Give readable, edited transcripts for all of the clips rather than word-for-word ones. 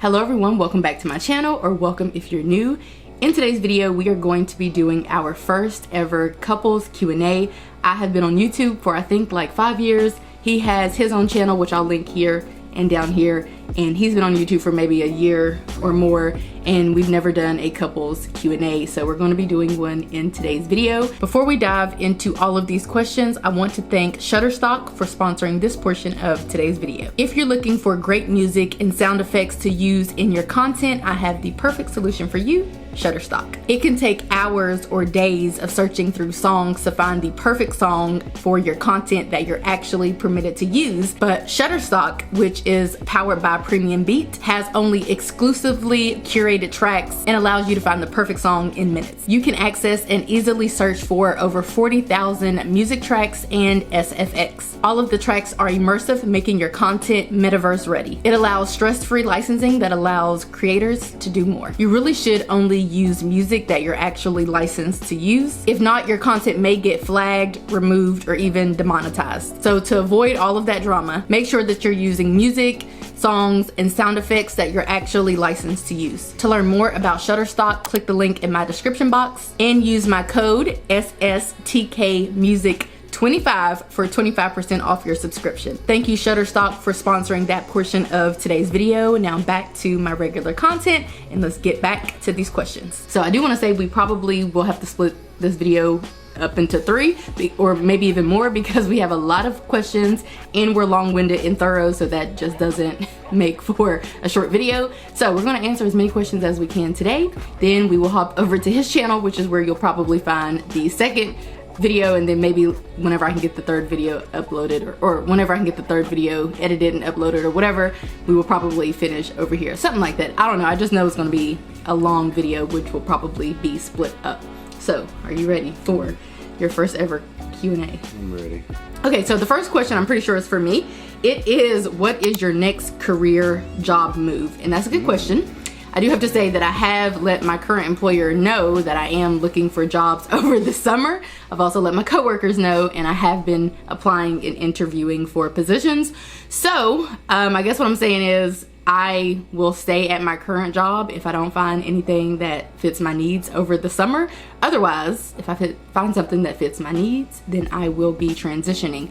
Hello everyone, welcome back to my channel, or welcome if you're new. In today's video, we are going to be doing our first ever couples Q&A. I have been on YouTube for I think like 5 years. He has his own channel, which I'll link here and down here, and he's been on YouTube for maybe a year or more, and we've never done a couples Q&A, so we're going to be doing one in today's video. Before we dive into all of these questions, I want to thank Shutterstock for sponsoring this portion of today's video. If you're looking for great music and sound effects to use in your content, I have the perfect solution for you: Shutterstock. It can take hours or days of searching through songs to find the perfect song for your content that you're actually permitted to use, but Shutterstock, which is powered by Premium Beat, has only exclusively curated tracks and allows you to find the perfect song in minutes. You can access and easily search for over 40,000 music tracks and SFX. All of the tracks are immersive, making your content metaverse ready. It allows stress-free licensing that allows creators to do more. You really should only use music that you're actually licensed to use. If not, your content may get flagged, removed, or even demonetized. So to avoid all of that drama, make sure that you're using music, songs, and sound effects that you're actually licensed to use. To learn more about Shutterstock, click the link in my description box and use my code SSTKmusic25 for 25% off your subscription. Thank you, Shutterstock, for sponsoring that portion of today's video. Now back to my regular content, and let's get back to these questions. So I do want to say we probably will have to split this video up into 3 or maybe even more, because we have a lot of questions and we're long-winded and thorough, so that just doesn't make for a short video. So we're going to answer as many questions as we can today. Then we will hop over to his channel, which is where you'll probably find the second video, and then maybe whenever I can get the third video uploaded, or whenever I can get the third video edited and uploaded or whatever, we will probably finish over here, something like that. I don't know, I just know it's going to be a long video, which will probably be split up. So are you ready for your first ever Q&A? I'm ready. Okay, so the first question, I'm pretty sure is for me. It is, what is your next career job move? And that's a good question. I do have to say that I have let my current employer know that I am looking for jobs over the summer. I've also let my coworkers know, and I have been applying and interviewing for positions. So I guess what I'm saying is I will stay at my current job if I don't find anything that fits my needs over the summer. Otherwise, if I find something that fits my needs, then I will be transitioning.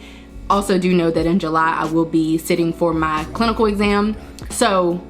Also do know that in July I will be sitting for my clinical exam. So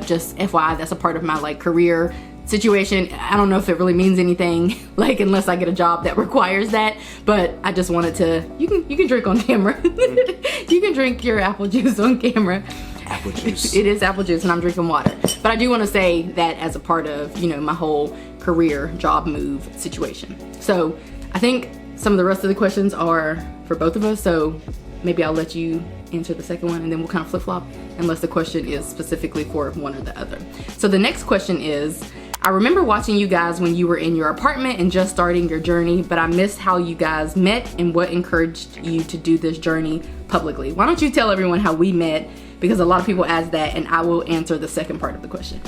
just FYI, that's a part of my like career situation. I don't know if it really means anything, like, unless I get a job that requires that, but I just wanted to, you can drink on camera. You can drink your apple juice on camera. Apple juice. It is apple juice, and I'm drinking water. But I do want to say that as a part of, you know, my whole career job move situation. So I think some of the rest of the questions are for both of us, so maybe I'll let you answer the second one, and then we'll kind of flip-flop unless the question is specifically for one or the other. So the next question is, I remember watching you guys when you were in your apartment and just starting your journey, but I missed how you guys met and what encouraged you to do this journey publicly. Why don't you tell everyone how we met, because a lot of people ask that, and I will answer the second part of the question.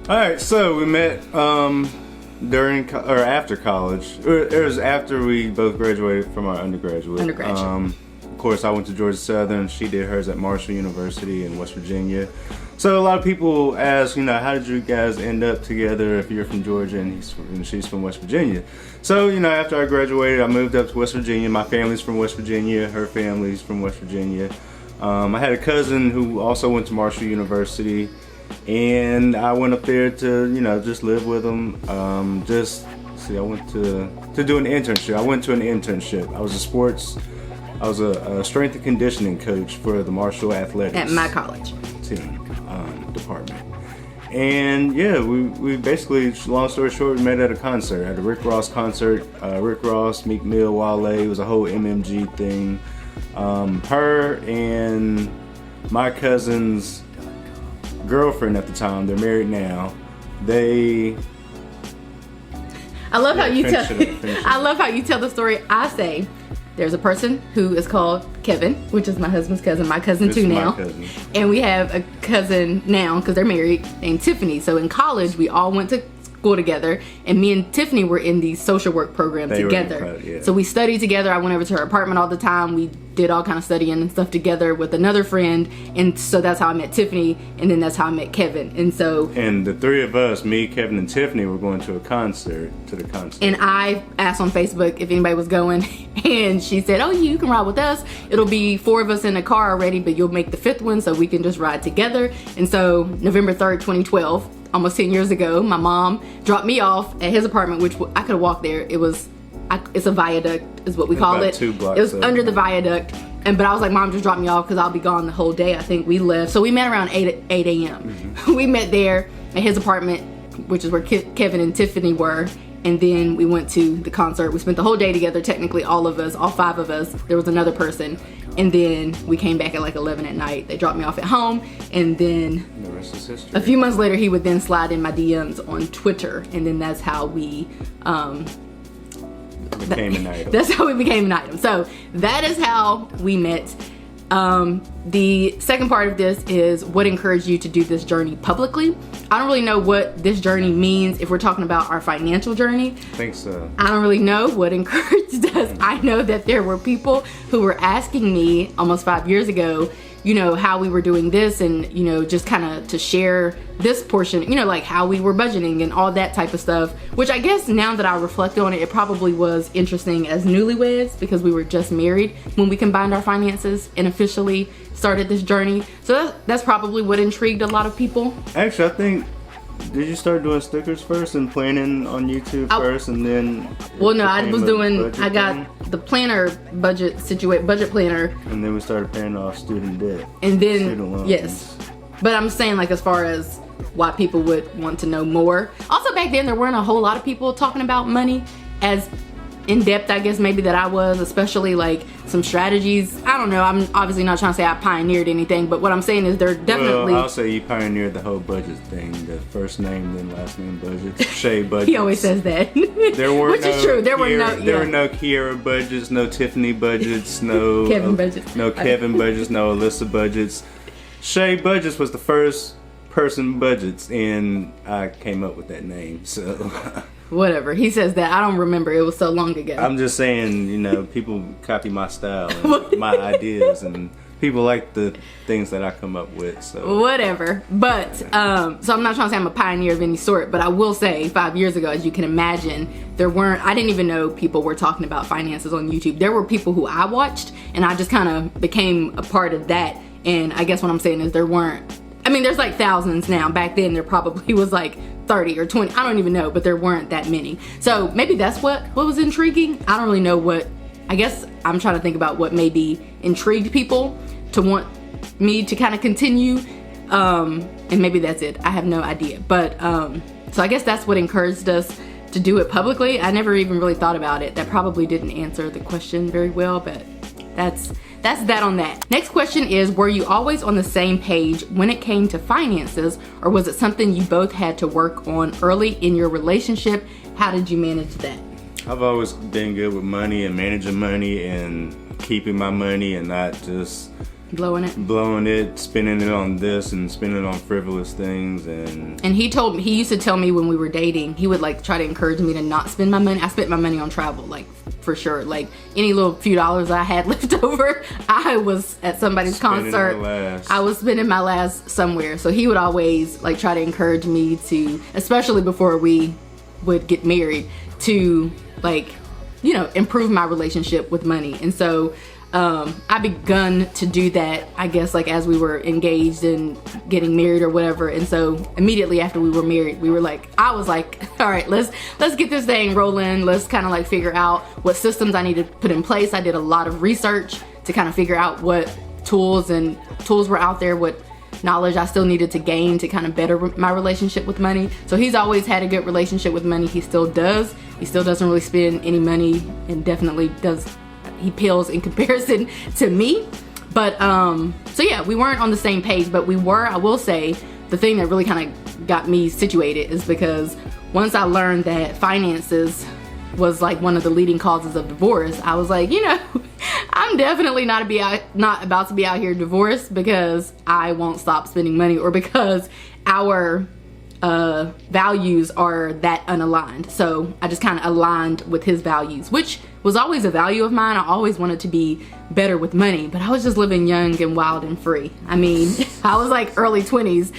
All right, so we met during or after college. It was after we both graduated from our undergraduate. Of course, I went to Georgia Southern. She did hers at Marshall University in West Virginia. So a lot of people ask, you know, how did you guys end up together if you're from Georgia and she's from West Virginia? So, you know, after I graduated, I moved up to West Virginia. My family's from West Virginia. Her family's from West Virginia. I had a cousin who also went to Marshall University, and I went up there to, you know, just live with them. I went to do an internship. I went to an internship. I was a strength and conditioning coach for the Marshall Athletics. At my college. Team, department. And yeah, we basically, long story short, we met at a concert, at a Rick Ross concert. Rick Ross, Meek Mill, Wale, it was a whole MMG thing. Her and my cousin's girlfriend at the time, they're married now, I love how you tell the story. I say there's a person who is called Kevin, which is my husband's cousin, my cousin too now. And we have a cousin now, because they're married, named Tiffany. So in college, we all went to school together, and me and Tiffany were in the social work program together. So we studied together. I went over to her apartment all the time. We did all kind of studying and stuff together with another friend, and so that's how I met Tiffany, and then that's how I met Kevin. And the three of us, me, Kevin, and Tiffany, were going to the concert. And I asked on Facebook if anybody was going, and she said, "Oh, you can ride with us. It'll be 4 of us in the car already, but you'll make the 5th one, so we can just ride together." And so November 3rd, 2012, almost 10 years ago, my mom dropped me off at his apartment, which I could have walked there. It's a viaduct is what we call it. 2 blocks it was under the viaduct. But I was like, Mom, just drop me off because I'll be gone the whole day. I think we left. So we met around 8 a.m. We met there at his apartment, which is where Kevin and Tiffany were. And then we went to the concert. We spent the whole day together, technically all of us, all 5 of us. There was another person. And then we came back at like 11 at night. They dropped me off at home. And then the rest is history. A few months later, he would then slide in my DMs on Twitter. And then that's how we became an item. That's how we became an item. So that is how we met. The second part of this is what encouraged you to do this journey publicly. I don't really know what this journey means if we're talking about our financial journey. I think so. I don't really know what encouraged us. I know that there were people who were asking me almost 5 years ago, you know, how we were doing this, and, you know, just kind of to share this portion, you know, like how we were budgeting and all that type of stuff, which I guess now that I reflect on it, it probably was interesting as newlyweds because we were just married when we combined our finances and officially started this journey. So that's probably what intrigued a lot of people. Actually, I think, did you start doing stickers first and planning on YouTube first, and then? Well, no, I was doing. I got the planner budget planner, and then we started paying off student debt. And then yes, but I'm saying like as far as why people would want to know more. Also back then there weren't a whole lot of people talking about money as in depth, I guess, maybe that I was, especially like some strategies. I don't know, I'm obviously not trying to say I pioneered anything, but what I'm saying is there definitely... Well, I'll say you pioneered the whole budget thing, the first name then last name budgets, Shay budgets. He always says that. There were Which is true, there were no Kiera budgets, no Tiffany budgets, no Kevin budgets. No Kevin budgets, no Alyssa budgets. Shay budgets was the first person budgets, and I came up with that name, so... Whatever, he says that. I don't remember, it was so long ago. I'm just saying, you know, people copy my style and my ideas, and people like the things that I come up with, so whatever. But so I'm not trying to say I'm a pioneer of any sort, but I will say 5 years ago, as you can imagine, I didn't even know people were talking about finances on YouTube. There were people who I watched, and I just kind of became a part of that. And I guess what I'm saying is there weren't, I mean, there's like thousands now. Back then there probably was like 30 or 20, I don't even know, but there weren't that many. So maybe that's what was intriguing. I don't really know what, I guess I'm trying to think about what maybe intrigued people to want me to kind of continue, and maybe that's it. I have no idea. But so I guess that's what encouraged us to do it publicly. I never even really thought about it. That probably didn't answer the question very well, but that's that on that. Next question is, were you always on the same page when it came to finances, or was it something you both had to work on early in your relationship? How did you manage that? I've always been good with money and managing money and keeping my money and not just blowing it, spending it on this and spending it on frivolous things. And he used to tell me when we were dating, he would like try to encourage me to not spend my money. I spent my money on travel, like for sure. Like any little few dollars I had left over, I was at somebody's concert. I was spending my last somewhere. So he would always like try to encourage me to, especially before we would get married, to like, you know, improve my relationship with money. And so I begun to do that, I guess, like as we were engaged and getting married or whatever. And so immediately after we were married, we were like, I was like, all right, let's get this thing rolling. Let's kind of like figure out what systems I need to put in place. I did a lot of research to kind of figure out what tools were out there, what knowledge I still needed to gain to kind of better my relationship with money. So he's always had a good relationship with money. He still does. He still doesn't really spend any money, and definitely he pales in comparison to me. But so yeah, we weren't on the same page, but we were. I will say the thing that really kind of got me situated is because once I learned that finances was like one of the leading causes of divorce, I was like, you know, I'm definitely not about to be out here divorced because I won't stop spending money, or because our values are that unaligned. So I just kind of aligned with his values, which was always a value of mine. I always wanted to be better with money, but I was just living young and wild and free. I mean, I was like early 20s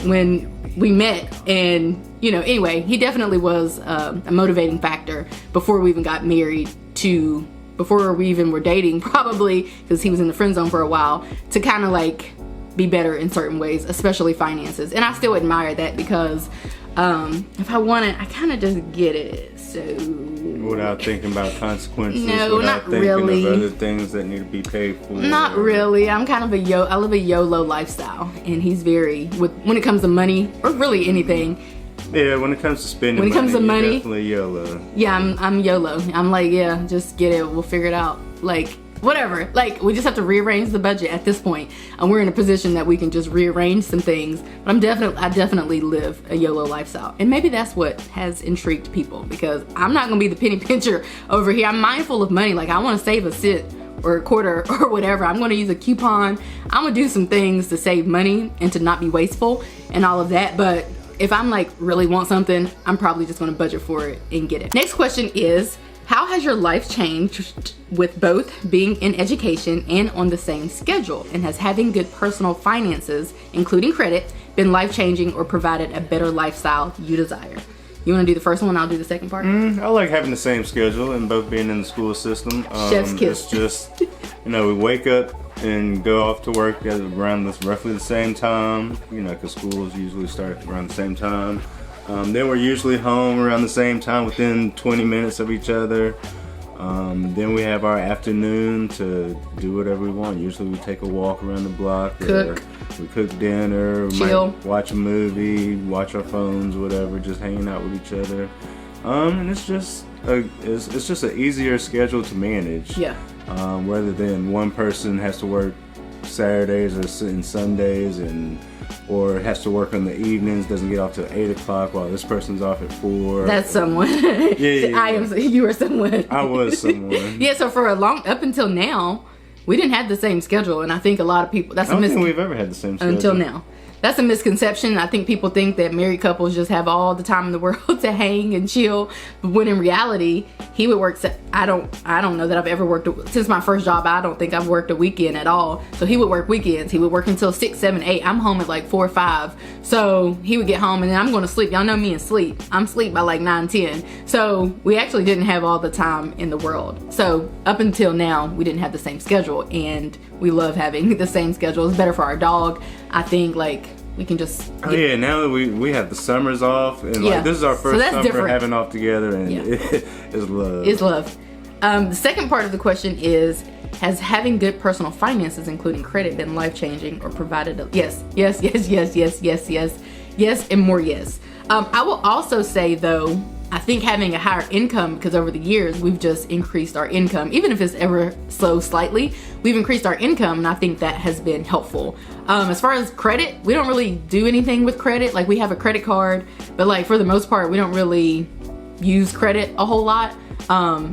when we met, and you know, anyway, he definitely was a motivating factor before we even got married, to before we even were dating, probably, because he was in the friend zone for a while, to kind of like be better in certain ways, especially finances. And I still admire that, because if I want it, I kind of just get it. So without thinking about consequences, no, without not thinking really. of other things that need to be paid for. Not really. I'm kind of I live a YOLO lifestyle, and he's very when it comes to money, or really anything. Yeah, when it comes to spending, when it comes to money, definitely YOLO. Yeah, I'm YOLO. I'm like, yeah, just get it. We'll figure it out. Like, whatever. Like, we just have to rearrange the budget at this point, and we're in a position that we can just rearrange some things. But I definitely live a YOLO lifestyle, and maybe that's what has intrigued people, because I'm not gonna be the penny pincher over here. I'm mindful of money. Like, I want to save a cent or a quarter or whatever. I'm gonna use a coupon. I'm gonna do some things to save money and to not be wasteful and all of that. But if I'm like really want something, I'm probably just gonna budget for it and get it. Next question is, how has your life changed with both being in education and on the same schedule? And has having good personal finances, including credit, been life-changing or provided a better lifestyle you desire? You wanna do the first one, I'll do the second part? I like having the same schedule and both being in the school system. Chef's kiss. It's just, you know, we wake up and go off to work at around roughly the same time, you know, because schools usually start around the same time. Then we're usually home around the same time, within 20 minutes of each other. Then we have our afternoon to do whatever we want. Usually we take a walk around the block. Cook. We cook dinner. We chill. might watch a movie, watch our phones, whatever, just hanging out with each other. And it's just an easier schedule to manage. Yeah. Rather than one person has to work Saturdays or Sundays, or has to work on the evenings, doesn't get off till 8 o'clock while this person's off at 4. That's someone. Yeah. You were someone. I was someone. Yeah, so for up until now, we didn't have the same schedule, and I think a lot of people, I don't think we've ever had the same schedule. Until now. That's a misconception. I think people think that married couples just have all the time in the world to hang and chill, but when in reality, he would work. I don't know that I've ever worked, since my first job, I don't think I've worked a weekend at all. So he would work weekends. He would work until 6, 7, 8. I'm home at like 4 or 5. So he would get home and then I'm going to sleep. Y'all know me and sleep. I'm asleep by like 9, 10. So we actually didn't have all the time in the world. So up until now, we didn't have the same schedule, and we love having the same schedule. It's better for our dog. I think, like, we can just now that we have the summers off, and like this is our first summer different. Having off together, and it's love. It's love. The second part of the question is, has having good personal finances, including credit, been life-changing or provided a yes, and more yes. I will also say, though, I think having a higher income, because over the years we've just increased our income, even if it's ever so slightly, we've increased our income, and I think that has been helpful. As far as credit, we don't really do anything with credit. Like, we have a credit card, but like for the most part, we don't really use credit a whole lot.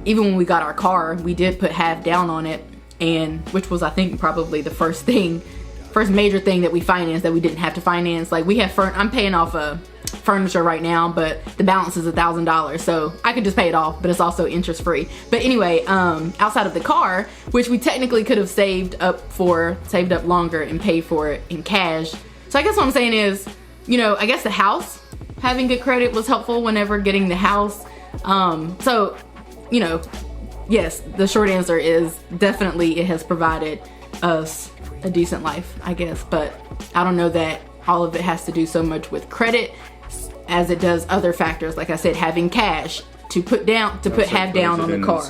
Even when we got our car, we did put half down on it, and which was, I think, probably the first major thing that we financed that we didn't have to finance. Like, we have I'm paying off a furniture right now, but the balance is $1,000, so I could just pay it off, but it's also interest free. But anyway, outside of the car, which we technically could have saved up longer and paid for it in cash. So I guess what I'm saying is, you know, I guess the house, having good credit was helpful whenever getting the house. So, you know, yes, the short answer is definitely it has provided us a decent life, I guess, but I don't know that all of it has to do so much with credit as it does other factors. Like I said, having cash to put half down on the car.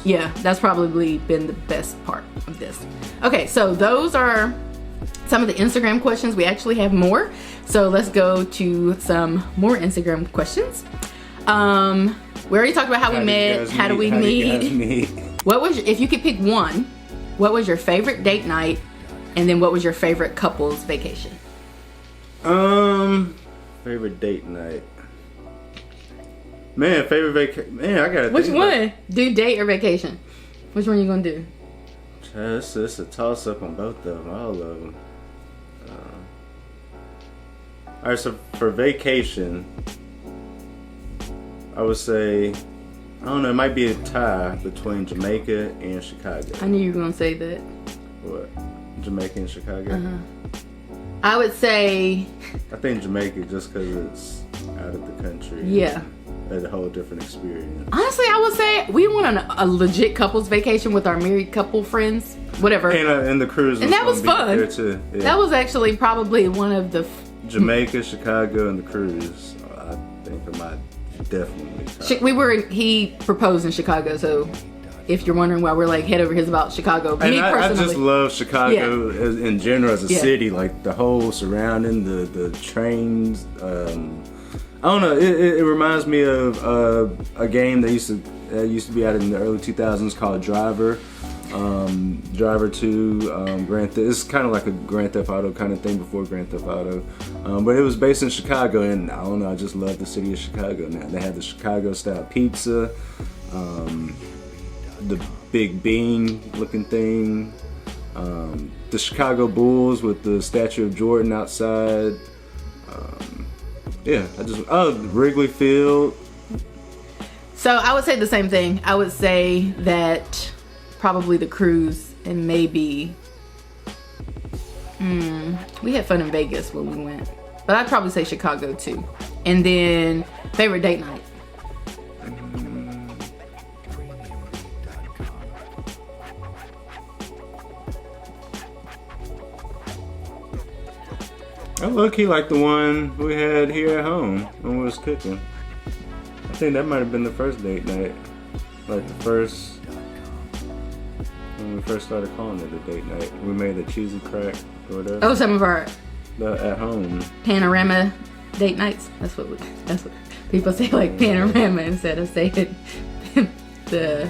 Yeah, that's probably been the best part of this. Okay, so those are some of the Instagram questions. We actually have more, so let's go to some more Instagram questions. We already talked about how we met. How do we meet? What was, if you could pick one, what was your favorite date night, and then what was your favorite couple's vacation? Favorite date night. Man, favorite vacation. Man, I gotta. Which one? Do date or vacation? Which one are you gonna do? It's a toss up on both of them. All of them. All right, so for vacation, I would say, I don't know, it might be a tie between Jamaica and Chicago. I knew you were gonna say that. What? Jamaica and Chicago? I would say, I think Jamaica just because it's out of the country. yeah. A whole different experience. Honestly, I would say we went on a legit couples vacation with our married couple friends, whatever. And the cruise And that was fun. there too. Yeah. That was actually probably one of the Jamaica, Chicago, and the cruise. I think are my definitely top. He proposed in Chicago, so if you're wondering why we're like head over heels about Chicago, And me I personally, just love Chicago in general as a Yeah. city, like the whole surrounding, the trains. I don't know. It reminds me of a game that used to be out in the early 2000s called Driver. Driver 2, Grand Theft. It's kind of like a Grand Theft Auto kind of thing before Grand Theft Auto, but it was based in Chicago, and I don't know. I just love the city of Chicago now. They have the Chicago style pizza, the Big Bean looking thing, the Chicago Bulls with the statue of Jordan outside. Wrigley Field. So I would say the same thing. I would say that probably the cruise and maybe we had fun in Vegas when we went, but I'd probably say Chicago too. And then favorite date night. I low-key like the one we had here at home when we was cooking. I think that might have been the first date night. Like the first, when we first started calling it a date night. We made a cheesy crack or whatever. Oh, some of our At home. panorama date nights. That's what people say, like panorama instead of saying the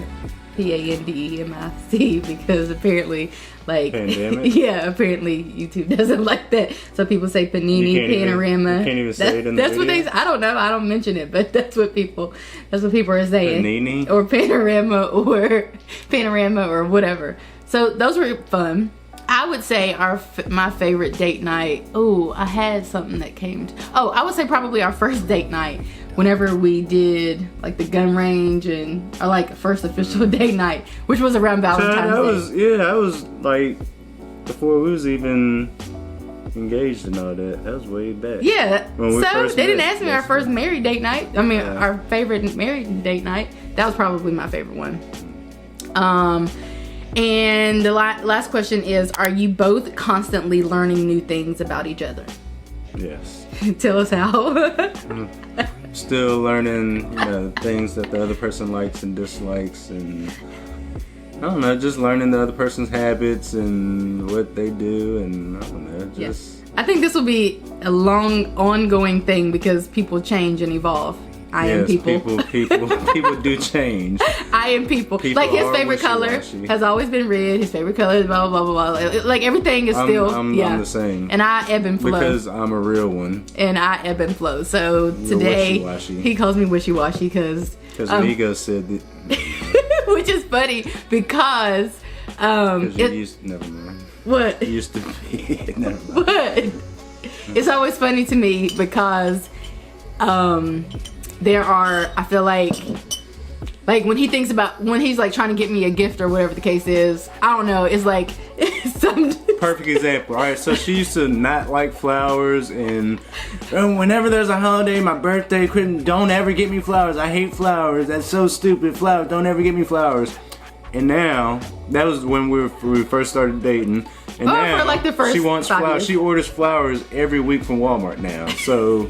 PANDEMIC, because apparently like Pandemic? yeah, apparently YouTube doesn't like that, so people say panini, panorama. You can't even say it in the That's what video? I don't know, I don't mention it, but that's what people are saying. Panini? Or panorama or whatever. So those were fun. I would say my favorite date night. Oh, I had something that came. I would say probably our first date night. Whenever we did like the gun range and our like first official date night, which was around Valentine's Day. That was like before we was even engaged and all that. That was way back. Yeah. When we So first they didn't met. ask me our first married date night. I mean, our favorite married date night. That was probably my favorite one. And the last question is, are you both constantly learning new things about each other? Yes. Tell us how. Still learning, things that the other person likes and dislikes, and I don't know, just learning the other person's habits and what they do, and I don't know, just. I think this will be a long, ongoing thing because people change and evolve. I am people. People do change. I am people. People like his are favorite color wishy-washy. has always been red. His favorite color is blah blah blah blah. Like everything is still. I'm the same. And I ebb and flow. Because I'm a real one. And I ebb and flow. So today wishy-washy. he calls me wishy washy because. Because Migo said that. Which is funny because. Never mind. What? You used to be. Never mind. What? It's always funny to me because. There are, I feel like when he's like trying to get me a gift or whatever the case is, I don't know, it's like some perfect example. All right, so she used to not like flowers, and whenever there's a holiday, my birthday, don't ever get me flowers. I hate flowers. That's so stupid. Flowers, don't ever get me flowers. And now, that was when we first started dating. And now, for like the first she wants 5 flowers. years. She orders flowers every week from Walmart now. So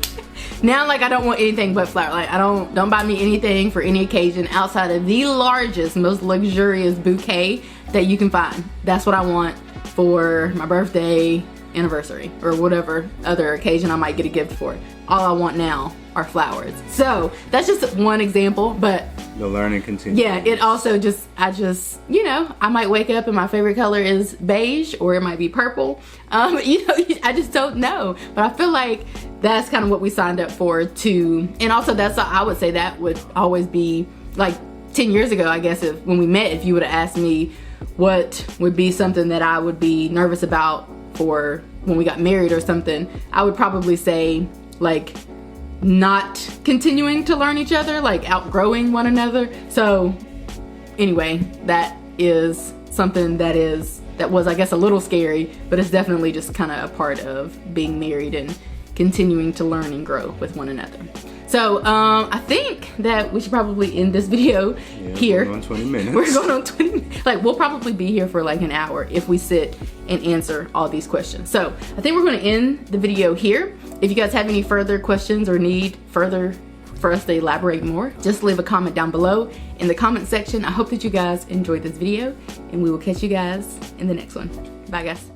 now, like, I don't want anything but flower. Like, don't buy me anything for any occasion outside of the largest, most luxurious bouquet that you can find. That's what I want for my birthday, anniversary, or whatever other occasion I might get a gift for. All I want now are flowers. So that's just one example, but the learning continues. yeah, it also I might wake up and my favorite color is beige, or it might be purple. I just don't know. But I feel like that's kind of what we signed up for too. And also I would say that would always be like 10 years ago, I guess, when we met, if you would have asked me what would be something that I would be nervous about for when we got married or something, I would probably say like not continuing to learn each other, like outgrowing one another. So anyway, that is something that was, I guess, a little scary, but it's definitely just kind of a part of being married and continuing to learn and grow with one another. So I think that we should probably end this video here. We're going on 20 minutes. We're going on 20 minutes. Like, we'll probably be here for like an hour if we sit and answer all these questions. So I think we're going to end the video here. If you guys have any further questions or need further for us to elaborate more, just leave a comment down below in the comment section. I hope that you guys enjoyed this video, and we will catch you guys in the next one. Bye, guys.